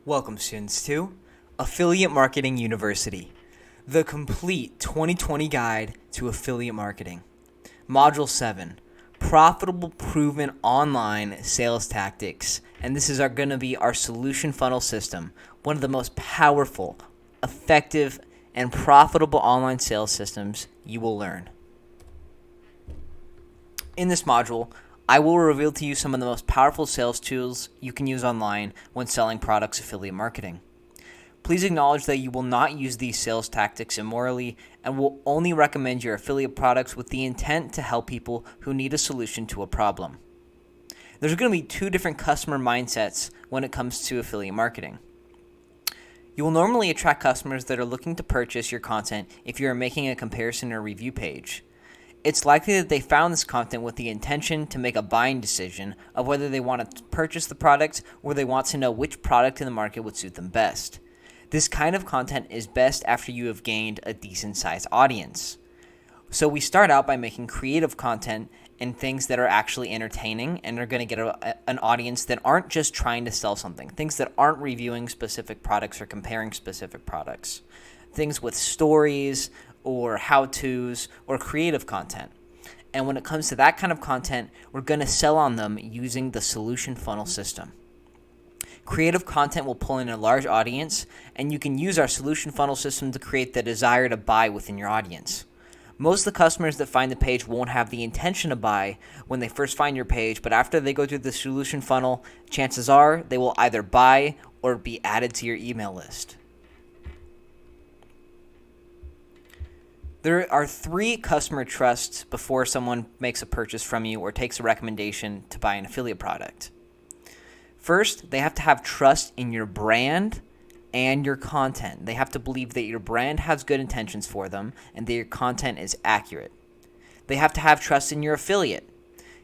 Welcome, students, to Affiliate Marketing University, the complete 2020 guide to affiliate marketing. Module 7, Profitable Proven Online Sales Tactics. And this is going to be our solution funnel system, one of the most powerful, effective, and profitable online sales systems you will learn. In this module, I will reveal to you some of the most powerful sales tools you can use online when selling products affiliate marketing. Please acknowledge that you will not use these sales tactics immorally and will only recommend your affiliate products with the intent to help people who need a solution to a problem. There's going to be two different customer mindsets when it comes to affiliate marketing. You will normally attract customers that are looking to purchase your content if you are making a comparison or review page. It's likely that they found this content with the intention to make a buying decision of whether they want to purchase the product or they want to know which product in the market would suit them best. This kind of content is best after you have gained a decent sized audience. So we start out by making creative content and things that are actually entertaining and are going to get an audience that aren't just trying to sell something, things that aren't reviewing specific products or comparing specific products, things with stories or how-tos or creative content. And when it comes to that kind of content, we're going to sell on them using the solution funnel system. Creative content will pull in a large audience, and you can use our solution funnel system to create the desire to buy within your audience. Most of the customers that find the page won't have the intention to buy when they first find your page, but after they go through the solution funnel, chances are they will either buy or be added to your email list. There are 3 customer trusts before someone makes a purchase from you or takes a recommendation to buy an affiliate product. First, they have to have trust in your brand and your content. They have to believe that your brand has good intentions for them and that your content is accurate. They have to have trust in your affiliate.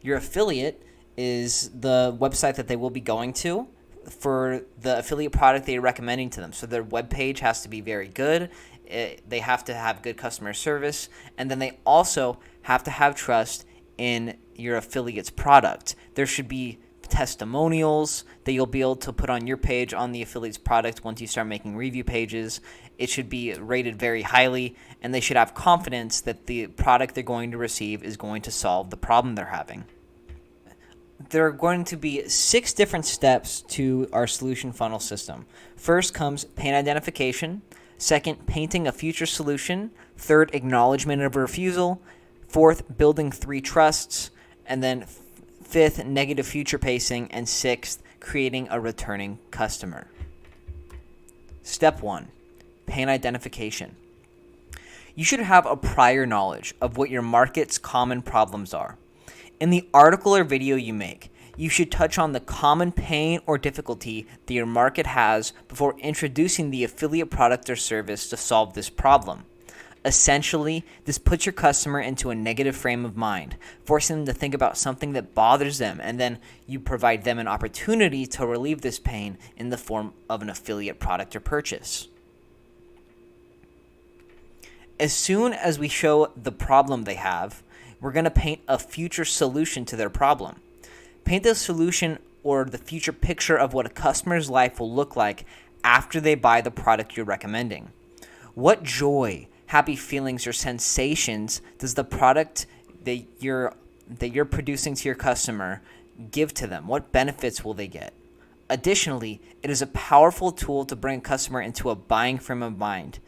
Your affiliate is the website that they will be going to for the affiliate product that you're recommending to them. So their webpage has to be very good. They have to have good customer service, and then they also have to have trust in your affiliate's product. There should be testimonials that you'll be able to put on your page on the affiliate's product once you start making review pages. It should be rated very highly, and they should have confidence that the product they're going to receive is going to solve the problem they're having. There are going to be 6 different steps to our solution funnel system. First comes pain identification. Second, painting a future solution. Third, acknowledgement of refusal. Fourth, building 3 trusts. And then fifth, negative future pacing. And sixth, creating a returning customer. Step 1, pain identification. You should have a prior knowledge of what your market's common problems are. In the article or video you make, you should touch on the common pain or difficulty that your market has before introducing the affiliate product or service to solve this problem. Essentially, this puts your customer into a negative frame of mind, forcing them to think about something that bothers them, and then you provide them an opportunity to relieve this pain in the form of an affiliate product or purchase. As soon as we show the problem they have, we're going to paint a future solution to their problem. Paint the solution or the future picture of what a customer's life will look like after they buy the product you're recommending. What joy, happy feelings, or sensations does the product that you're producing to your customer give to them? What benefits will they get? Additionally, it is a powerful tool to bring a customer into a buying frame of mind.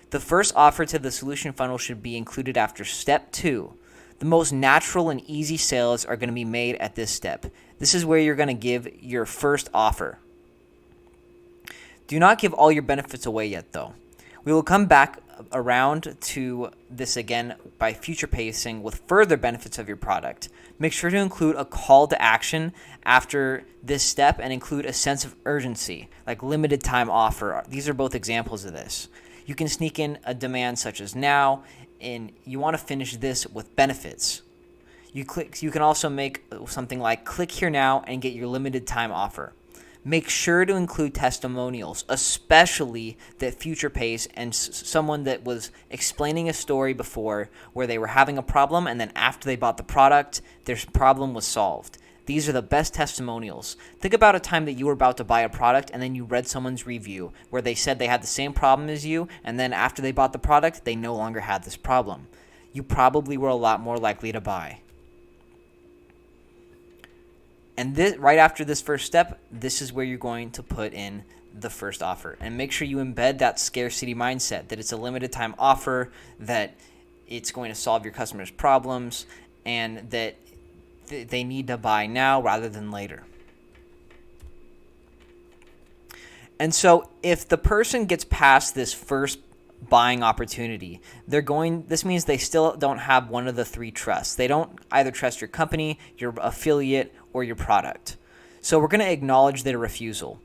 The first offer to the solution funnel should be included after step 2. The most natural and easy sales are going to be made at this step. This is where you're going to give your first offer. Do not give all your benefits away yet, though. We will come back around to this again by future pacing with further benefits of your product. Make sure to include a call to action after this step and include a sense of urgency, like limited time offer. These are both examples of this. You can sneak in a demand such as now, and you want to finish this with benefits. You can also make something like click here now and get your limited time offer. Make sure to include testimonials, especially that future pace and someone that was explaining a story before where they were having a problem and then after they bought the product, their problem was solved. these are the best testimonials. Think about a time that you were about to buy a product and then you read someone's review where they said they had the same problem as you, and then after they bought the product, they no longer had this problem. You probably were a lot more likely to buy. And this, right after this first step, this is where you're going to put in the first offer. And make sure you embed that scarcity mindset, that it's a limited time offer, that it's going to solve your customers' problems, and that they need to buy now rather than later. And so if the person gets past this first buying opportunity, this means they still don't have one of the three trusts. They don't either trust your company, your affiliate, or your product. So we're going to acknowledge their refusal.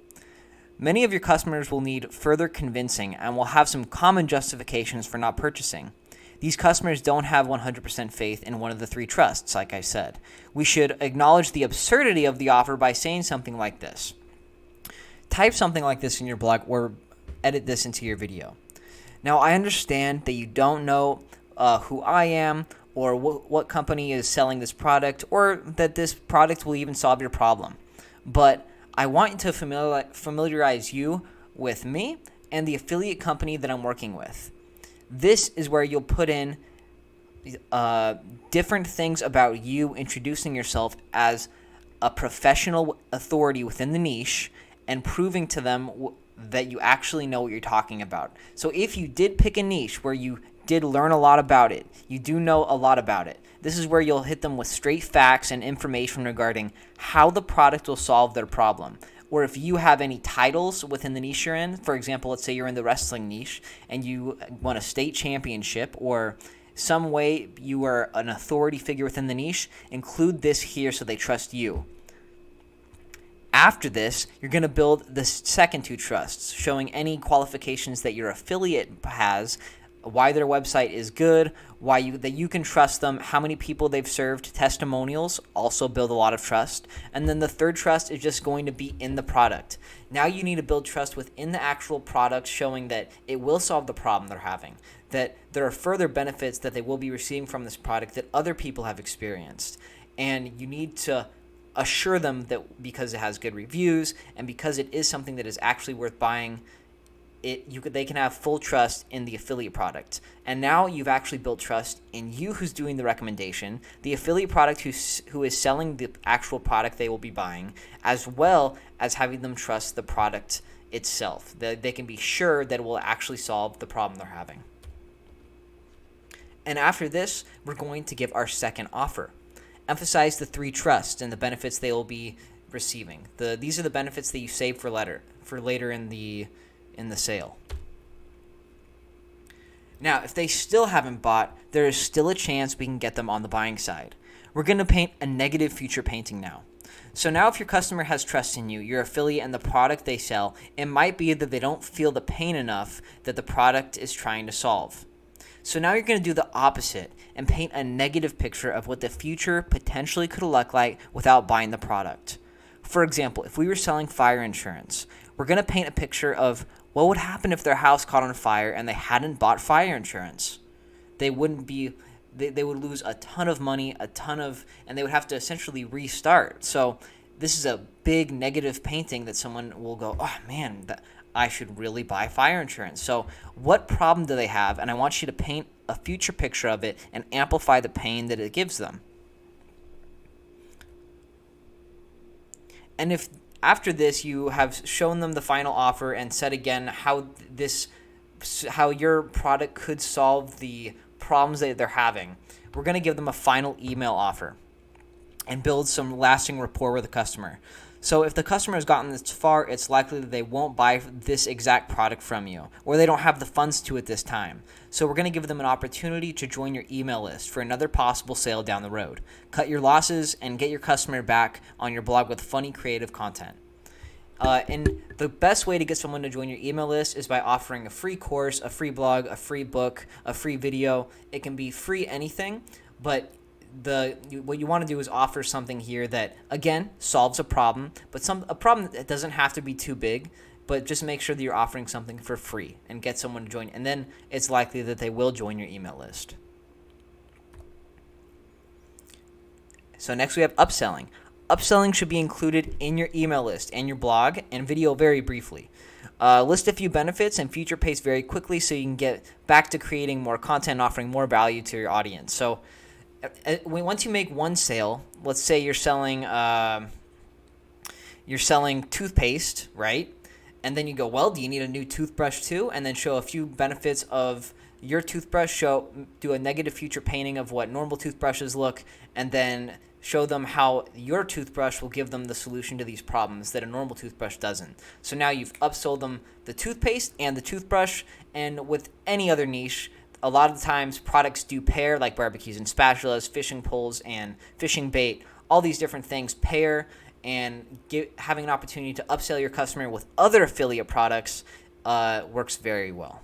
Many of your customers will need further convincing and will have some common justifications for not purchasing. These customers don't have 100% faith in one of the three trusts, like I said. We should acknowledge the absurdity of the offer by saying something like this. Type something like this in your blog or edit this into your video. Now, I understand that you don't know who I am or what company is selling this product or that this product will even solve your problem. But I want to familiarize you with me and the affiliate company that I'm working with. This is where you'll put in different things about you, introducing yourself as a professional authority within the niche and proving to them that you actually know what you're talking about. So if you did pick a niche where you did learn a lot about it, you do know a lot about it, this is where you'll hit them with straight facts and information regarding how the product will solve their problem. Or if you have any titles within the niche you're in, for example, let's say you're in the wrestling niche and you won a state championship or some way you are an authority figure within the niche, include this here so they trust you. After this, you're going to build the second two trusts, showing any qualifications that your affiliate has, why their website is good, that you can trust them, how many people they've served, testimonials also build a lot of trust. And then the third trust is just going to be in the product. Now you need to build trust within the actual product, showing that it will solve the problem they're having, that there are further benefits that they will be receiving from this product that other people have experienced. And you need to assure them that because it has good reviews and because it is something that is actually worth buying, they can have full trust in the affiliate product. And now you've actually built trust in you who's doing the recommendation, the affiliate product who is selling the actual product they will be buying, as well as having them trust the product itself. They can be sure that it will actually solve the problem they're having. And after this, we're going to give our second offer. Emphasize the three trusts and the benefits they will be receiving. These are the benefits that you save for later in the sale. Now, if they still haven't bought, there is still a chance we can get them on the buying side. We're going to paint a negative future painting now. So now if your customer has trust in you, your affiliate, and the product they sell, it might be that they don't feel the pain enough that the product is trying to solve. So now you're going to do the opposite and paint a negative picture of what the future potentially could look like without buying the product. For example, if we were selling fire insurance, we're going to paint a picture of what would happen if their house caught on fire and they hadn't bought fire insurance. They would lose a ton of money, and they would have to essentially restart. So this is a big negative painting that someone will go, oh man, I should really buy fire insurance. So what problem do they have? And I want you to paint a future picture of it and amplify the pain that it gives them. And if after this you have shown them the final offer and said again how your product could solve the problems that they're having, we're going to give them a final email offer and build some lasting rapport with the customer. So if the customer has gotten this far, it's likely that they won't buy this exact product from you, or they don't have the funds to at this time. So we're going to give them an opportunity to join your email list for another possible sale down the road. Cut your losses and get your customer back on your blog with funny, creative content. And the best way to get someone to join your email list is by offering a free course, a free blog, a free book, a free video. It can be free anything, but what you want to do is offer something here that, again, solves a problem, but a problem that doesn't have to be too big, but just make sure that you're offering something for free and get someone to join, and then it's likely that they will join your email list. So next we have upselling. Upselling should be included in your email list and your blog and video very briefly. List a few benefits and feature pace very quickly so you can get back to creating more content and offering more value to your audience. So once you make one sale, let's say you're selling toothpaste, right? And then you go, well, do you need a new toothbrush too? And then show a few benefits of your toothbrush, do a negative feature painting of what normal toothbrushes look, and then show them how your toothbrush will give them the solution to these problems that a normal toothbrush doesn't. So now you've upsold them the toothpaste and the toothbrush, and with any other niche, a lot of the times products do pair, like barbecues and spatulas, fishing poles and fishing bait, all these different things pair, and having an opportunity to upsell your customer with other affiliate products works very well.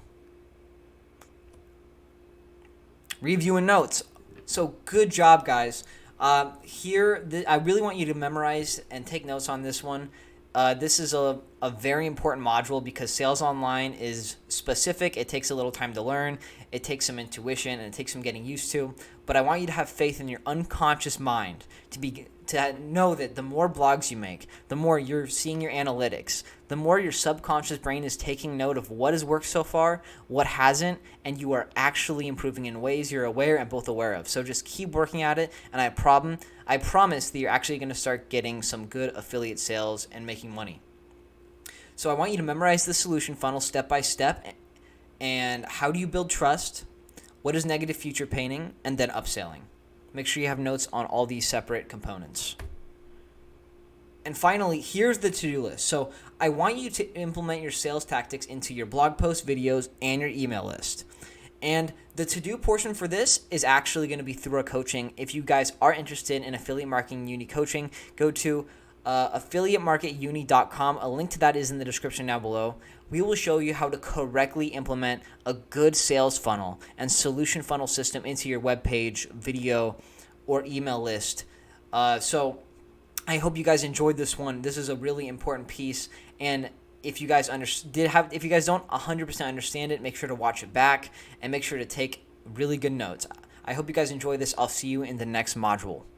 Review and notes. So good job, guys. I really want you to memorize and take notes on this one. This is a very important module because sales online is specific. It takes a little time to learn. It takes some intuition and it takes some getting used to. But I want you to have faith in your unconscious mind to know that the more blogs you make, the more you're seeing your analytics, the more your subconscious brain is taking note of what has worked so far, what hasn't, and you are actually improving in ways you're aware and both aware of. So just keep working at it, and I promise that you're actually going to start getting some good affiliate sales and making money. So I want you to memorize the solution funnel step by step, and how do you build trust, what is negative feature painting, and then upselling. Make sure you have notes on all these separate components. And finally, here's the to-do list. So I want you to implement your sales tactics into your blog posts, videos, and your email list. And the to-do portion for this is actually going to be through our coaching. If you guys are interested in affiliate marketing uni coaching, go to affiliatemarketuni.com. A link to that is in the description down below. We will show you how to correctly implement a good sales funnel and solution funnel system into your web page, video, or email list. So I hope you guys enjoyed this one. This is a really important piece, and if you guys if you guys don't 100% understand it, make sure to watch it back and make sure to take really good notes. I hope you guys enjoy this. I'll see you in the next module.